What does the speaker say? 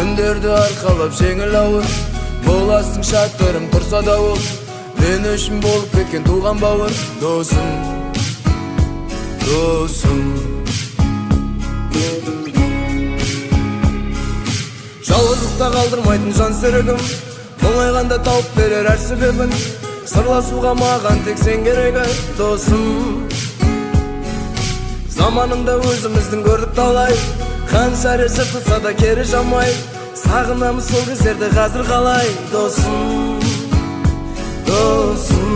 Күндерді арқалап жеңіл ауыр, боласың шаттарым тұрса дауыл. Мен үшін болып кеткен туған бауыр, досым, досым. Жалғыздықта қалдырмайтын жан серігім, мұңайғанда тауып берер әр себебін. Сырласуға маған тек сен керегі, досым. Заманында өзіміздің көрдік талай, қанша жыртылса да кері жамай. Сағынамыз сол кездерді қазір қалай, досым, досым.